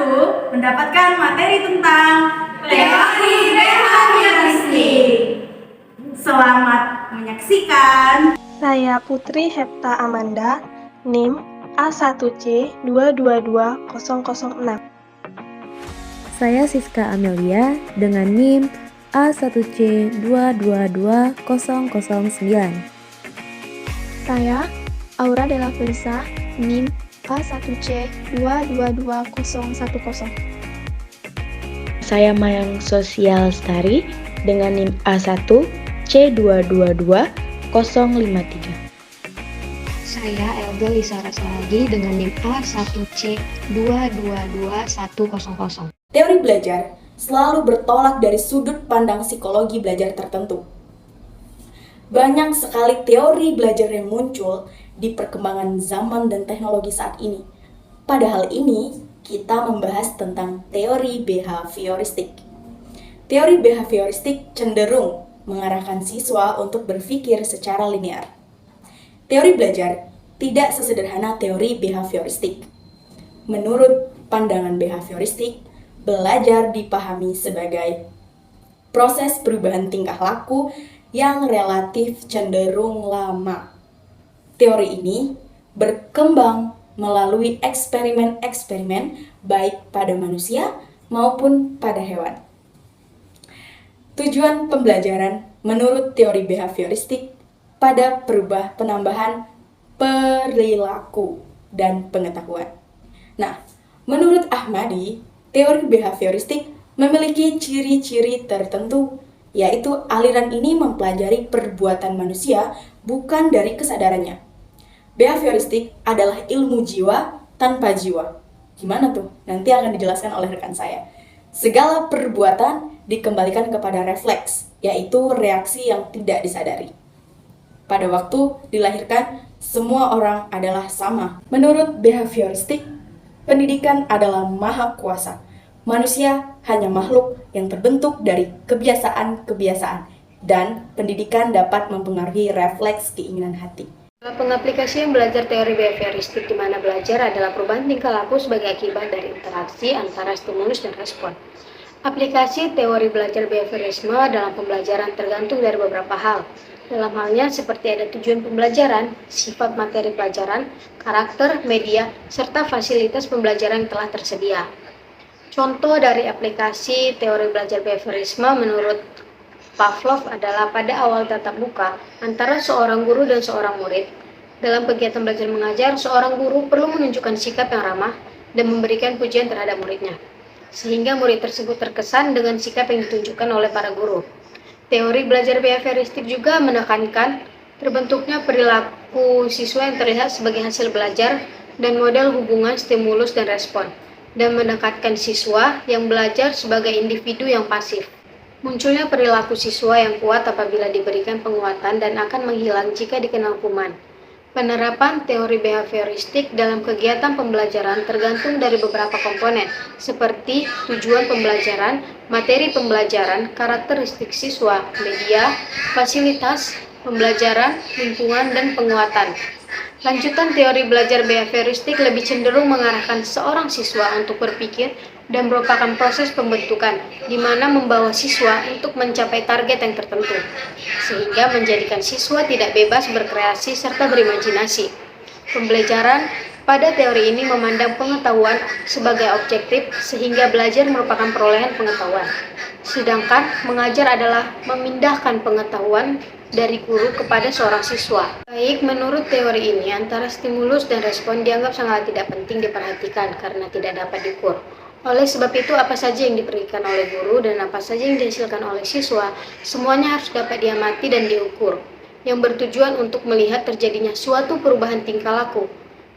mendapatkan materi tentang teori behavioristik. Selamat menyaksikan. Saya Putri Hepta Amanda, NIM A1C222006. Saya Siska Amelia dengan NIM A1C222009. Saya Aura Della Felisa, NIM A1C222010. Saya Mayang Sosial Lestari dengan NIM A1C222053. Saya Elga Lisa Rasalagi dengan NIM A1C222100. Teori belajar selalu bertolak dari sudut pandang psikologi belajar tertentu. Banyak sekali teori belajar yang muncul di perkembangan zaman dan teknologi saat ini. Padahal ini kita membahas tentang teori behavioristik. Teori behavioristik cenderung mengarahkan siswa untuk berpikir secara linear. Teori belajar tidak sesederhana teori behavioristik. Menurut pandangan behavioristik, belajar dipahami sebagai proses perubahan tingkah laku yang relatif cenderung lama. Teori ini berkembang melalui eksperimen-eksperimen baik pada manusia maupun pada hewan. Tujuan pembelajaran menurut teori behavioristik pada penambahan perilaku dan pengetahuan. Nah, menurut Ahmadi, teori behavioristik memiliki ciri-ciri tertentu, yaitu aliran ini mempelajari perbuatan manusia bukan dari kesadarannya. Behavioristik adalah ilmu jiwa tanpa jiwa. Gimana tuh? Nanti akan dijelaskan oleh rekan saya. Segala perbuatan dikembalikan kepada refleks, yaitu reaksi yang tidak disadari. Pada waktu dilahirkan, semua orang adalah sama. Menurut behavioristik, pendidikan adalah maha kuasa. Manusia hanya makhluk yang terbentuk dari kebiasaan-kebiasaan, dan pendidikan dapat mempengaruhi refleks keinginan hati. Pengaplikasian belajar teori behavioristik di mana belajar adalah perubahan tingkah laku sebagai akibat dari interaksi antara stimulus dan respon. Aplikasi teori belajar behaviorisme dalam pembelajaran tergantung dari beberapa hal. Dalam halnya seperti ada tujuan pembelajaran, sifat materi pelajaran, karakter, media, serta fasilitas pembelajaran yang telah tersedia. Contoh dari aplikasi teori belajar behaviorisme menurut Pavlov adalah pada awal tatap muka antara seorang guru dan seorang murid. Dalam kegiatan belajar mengajar, seorang guru perlu menunjukkan sikap yang ramah dan memberikan pujian terhadap muridnya, sehingga murid tersebut terkesan dengan sikap yang ditunjukkan oleh para guru. Teori belajar behavioristik juga menekankan terbentuknya perilaku siswa yang terlihat sebagai hasil belajar dan model hubungan stimulus dan respon, dan mendekatkan siswa yang belajar sebagai individu yang pasif. Munculnya perilaku siswa yang kuat apabila diberikan penguatan dan akan menghilang jika dikena hukuman. Penerapan teori behavioristik dalam kegiatan pembelajaran tergantung dari beberapa komponen, seperti tujuan pembelajaran, materi pembelajaran, karakteristik siswa, media, fasilitas pembelajaran, lingkungan, dan penguatan. Lanjutan teori belajar behavioristik lebih cenderung mengarahkan seorang siswa untuk berpikir dan merupakan proses pembentukan, di mana membawa siswa untuk mencapai target yang tertentu, sehingga menjadikan siswa tidak bebas berkreasi serta berimajinasi. Pembelajaran pada teori ini memandang pengetahuan sebagai objektif, sehingga belajar merupakan perolehan pengetahuan. Sedangkan mengajar adalah memindahkan pengetahuan dari guru kepada seorang siswa. Baik, menurut teori ini, antara stimulus dan respon dianggap sangat tidak penting diperhatikan karena tidak dapat diukur. Oleh sebab itu, apa saja yang diberikan oleh guru dan apa saja yang dihasilkan oleh siswa, semuanya harus dapat diamati dan diukur, yang bertujuan untuk melihat terjadinya suatu perubahan tingkah laku.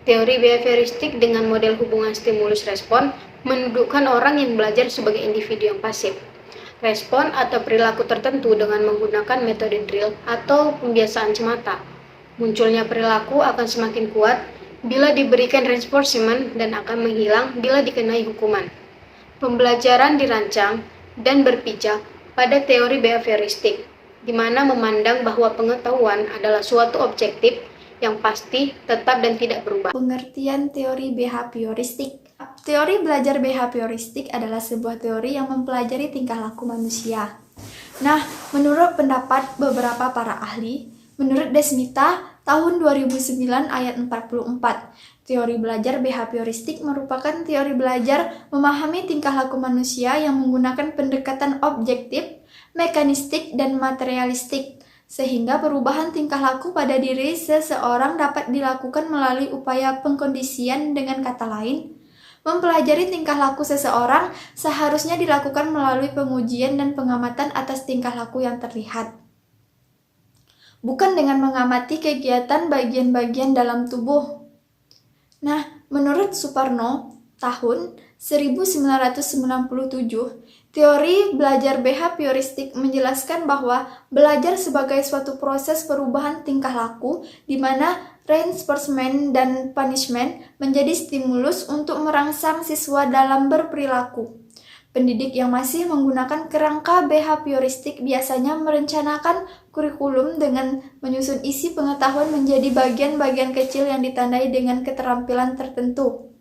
Teori behavioristik dengan model hubungan stimulus-respon mendudukkan orang yang belajar sebagai individu yang pasif. Respon atau perilaku tertentu dengan menggunakan metode drill atau pembiasaan semata. Munculnya perilaku akan semakin kuat bila diberikan reinforcement dan akan menghilang bila dikenai hukuman. Pembelajaran dirancang dan berpijak pada teori behavioristik, di mana memandang bahwa pengetahuan adalah suatu objektif yang pasti, tetap, dan tidak berubah. Pengertian teori behavioristik. teori belajar behavioristik adalah sebuah teori yang mempelajari tingkah laku manusia. Nah, menurut pendapat beberapa para ahli, menurut Desmita, tahun 2009 ayat 44, teori belajar behavioristik merupakan teori belajar memahami tingkah laku manusia yang menggunakan pendekatan objektif, mekanistik, dan materialistik, sehingga perubahan tingkah laku pada diri seseorang dapat dilakukan melalui upaya pengkondisian. Dengan kata lain, mempelajari tingkah laku seseorang seharusnya dilakukan melalui pengujian dan pengamatan atas tingkah laku yang terlihat, bukan dengan mengamati kegiatan bagian-bagian dalam tubuh. Nah, menurut Suparno, tahun 1997, teori belajar behavioristik menjelaskan bahwa belajar sebagai suatu proses perubahan tingkah laku di mana reinforcement dan punishment menjadi stimulus untuk merangsang siswa dalam berperilaku. Pendidik yang masih menggunakan kerangka behavioristik biasanya merencanakan kurikulum dengan menyusun isi pengetahuan menjadi bagian-bagian kecil yang ditandai dengan keterampilan tertentu.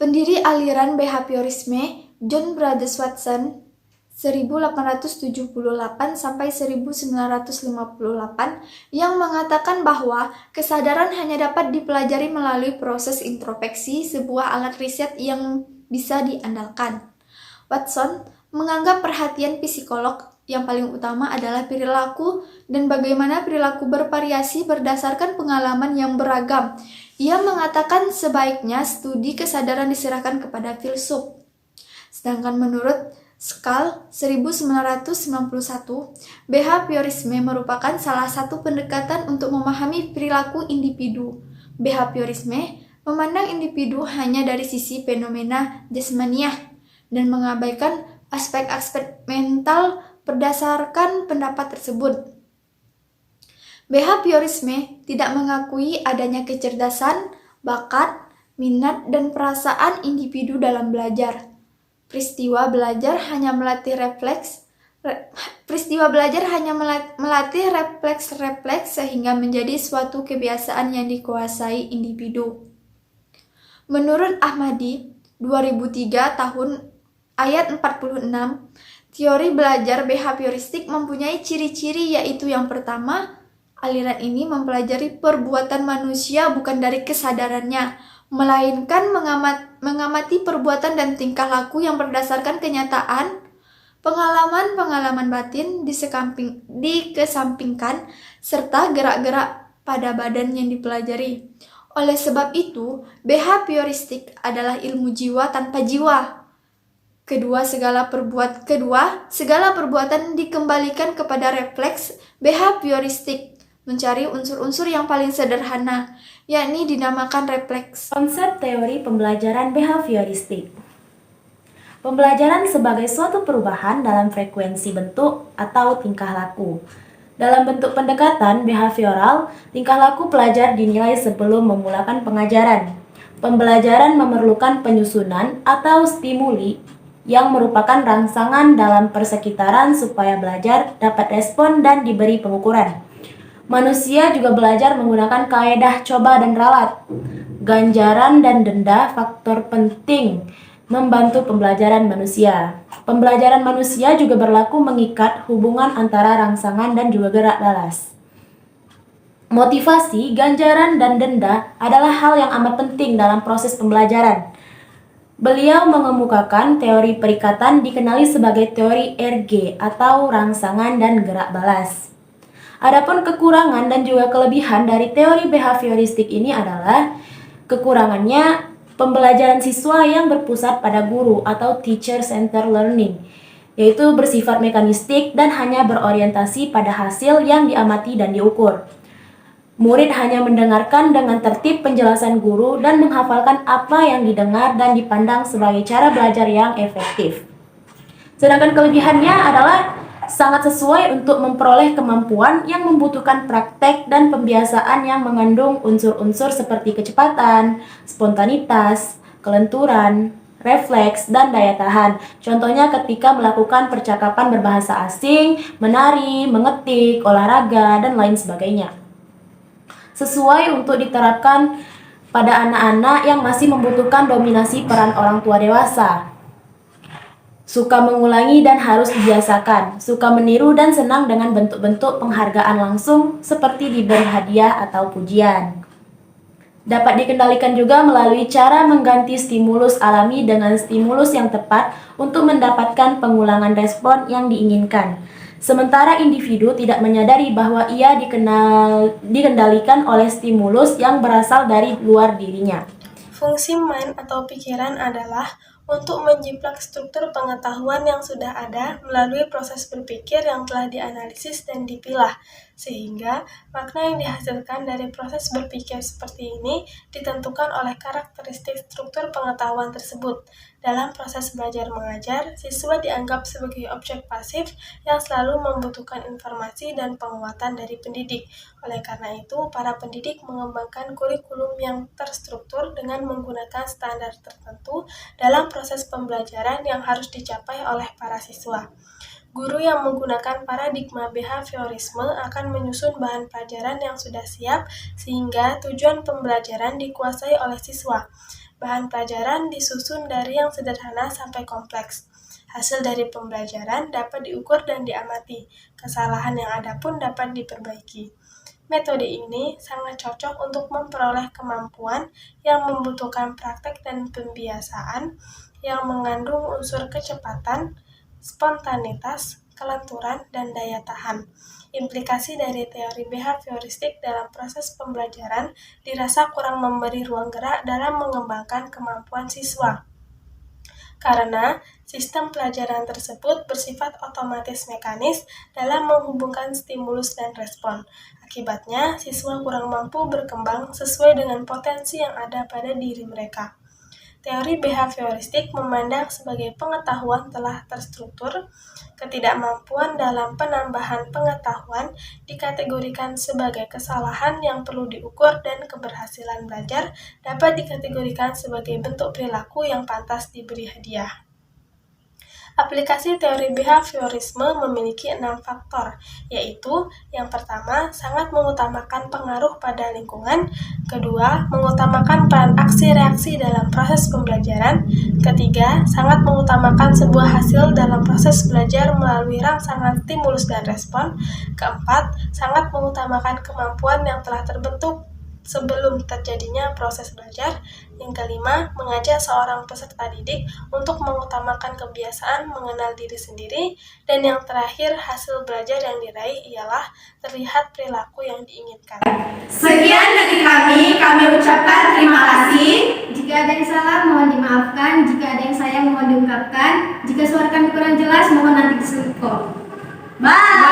Pendiri aliran behaviorisme, John Brothers Watson, 1878 sampai 1958, yang mengatakan bahwa kesadaran hanya dapat dipelajari melalui proses introspeksi, sebuah alat riset yang bisa diandalkan. Watson menganggap perhatian psikolog yang paling utama adalah perilaku dan bagaimana perilaku bervariasi berdasarkan pengalaman yang beragam. Ia mengatakan sebaiknya studi kesadaran diserahkan kepada filsuf. Sedangkan menurut Skal 1991, behaviorisme merupakan salah satu pendekatan untuk memahami perilaku individu. Behaviorisme memandang individu hanya dari sisi fenomena jasmaniah dan mengabaikan aspek-aspek mental berdasarkan pendapat tersebut. Behaviorisme tidak mengakui adanya kecerdasan, bakat, minat, dan perasaan individu dalam belajar. Peristiwa belajar hanya melatih refleks sehingga menjadi suatu kebiasaan yang dikuasai individu. Menurut Ahmadi, 2003 tahun ayat 46, teori belajar behavioristik mempunyai ciri-ciri, yaitu yang pertama, aliran ini mempelajari perbuatan manusia bukan dari kesadarannya, melainkan mengamati perbuatan dan tingkah laku yang berdasarkan kenyataan, pengalaman-pengalaman batin dikesampingkan, serta gerak-gerak pada badan yang dipelajari. Oleh sebab itu, behavioristik adalah ilmu jiwa tanpa jiwa. Kedua, segala perbuatan dikembalikan kepada refleks behavioristik, mencari unsur-unsur yang paling sederhana, yakni dinamakan refleks. Konsep teori pembelajaran behavioristik. Pembelajaran sebagai suatu perubahan dalam frekuensi bentuk atau tingkah laku. Dalam bentuk pendekatan behavioral, tingkah laku pelajar dinilai sebelum memulakan pengajaran. Pembelajaran memerlukan penyusunan atau stimuli yang merupakan rangsangan dalam persekitaran supaya belajar dapat respon dan diberi pengukuran. Manusia juga belajar menggunakan kaedah coba dan ralat. Ganjaran dan denda faktor penting membantu pembelajaran manusia. Pembelajaran manusia juga berlaku mengikat hubungan antara rangsangan dan juga gerak balas. Motivasi, ganjaran, dan denda adalah hal yang amat penting dalam proses pembelajaran. Beliau mengemukakan teori perikatan dikenali sebagai teori RG atau rangsangan dan gerak balas. Adapun kekurangan dan juga kelebihan dari teori behavioristik ini adalah kekurangannya pembelajaran siswa yang berpusat pada guru atau teacher-centered learning, yaitu bersifat mekanistik dan hanya berorientasi pada hasil yang diamati dan diukur. Murid hanya mendengarkan dengan tertib penjelasan guru dan menghafalkan apa yang didengar dan dipandang sebagai cara belajar yang efektif. Sedangkan kelebihannya adalah sangat sesuai untuk memperoleh kemampuan yang membutuhkan praktek dan pembiasaan yang mengandung unsur-unsur seperti kecepatan, spontanitas, kelenturan, refleks, dan daya tahan. Contohnya ketika melakukan percakapan berbahasa asing, menari, mengetik, olahraga, dan lain sebagainya. Sesuai untuk diterapkan pada anak-anak yang masih membutuhkan dominasi peran orang tua dewasa. Suka mengulangi dan harus dibiasakan, suka meniru dan senang dengan bentuk-bentuk penghargaan langsung seperti diberi hadiah atau pujian. Dapat dikendalikan juga melalui cara mengganti stimulus alami dengan stimulus yang tepat untuk mendapatkan pengulangan respon yang diinginkan. Sementara individu tidak menyadari bahwa ia dikendalikan oleh stimulus yang berasal dari luar dirinya. Fungsi mind atau pikiran adalah untuk menjiplak struktur pengetahuan yang sudah ada melalui proses berpikir yang telah dianalisis dan dipilah, sehingga makna yang dihasilkan dari proses berpikir seperti ini ditentukan oleh karakteristik struktur pengetahuan tersebut. Dalam proses belajar mengajar, siswa dianggap sebagai objek pasif yang selalu membutuhkan informasi dan penguatan dari pendidik. Oleh karena itu, para pendidik mengembangkan kurikulum yang terstruktur dengan menggunakan standar tertentu dalam proses pembelajaran yang harus dicapai oleh para siswa. Guru yang menggunakan paradigma behaviorisme akan menyusun bahan pelajaran yang sudah siap sehingga tujuan pembelajaran dikuasai oleh siswa. Bahan pelajaran disusun dari yang sederhana sampai kompleks. Hasil dari pembelajaran dapat diukur dan diamati. Kesalahan yang ada pun dapat diperbaiki. Metode ini sangat cocok untuk memperoleh kemampuan yang membutuhkan praktek dan pembiasaan yang mengandung unsur kecepatan, spontanitas, kelenturan, dan daya tahan. Implikasi dari teori behavioristik dalam proses pembelajaran dirasa kurang memberi ruang gerak dalam mengembangkan kemampuan siswa. Karena sistem pelajaran tersebut bersifat otomatis mekanis dalam menghubungkan stimulus dan respon. Akibatnya, siswa kurang mampu berkembang sesuai dengan potensi yang ada pada diri mereka. Teori behavioristik memandang sebagai pengetahuan telah terstruktur, ketidakmampuan dalam penambahan pengetahuan dikategorikan sebagai kesalahan yang perlu diukur dan keberhasilan belajar dapat dikategorikan sebagai bentuk perilaku yang pantas diberi hadiah. Aplikasi teori behaviorisme memiliki 6 faktor, yaitu yang pertama, sangat mengutamakan pengaruh pada lingkungan, kedua, mengutamakan peran aksi-reaksi dalam proses pembelajaran, ketiga, sangat mengutamakan sebuah hasil dalam proses belajar melalui rangsangan stimulus dan respon, keempat, sangat mengutamakan kemampuan yang telah terbentuk sebelum terjadinya proses belajar. Yang kelima, mengajak seorang peserta didik untuk mengutamakan kebiasaan mengenal diri sendiri. Dan yang terakhir, hasil belajar yang diraih ialah terlihat perilaku yang diinginkan. Sekian dari kami ucapkan terima kasih. Jika ada yang salah, mohon dimaafkan. Jika ada yang sayang, mohon diungkapkan. Jika suara kami kurang jelas, mohon nanti diselipkan. Bye!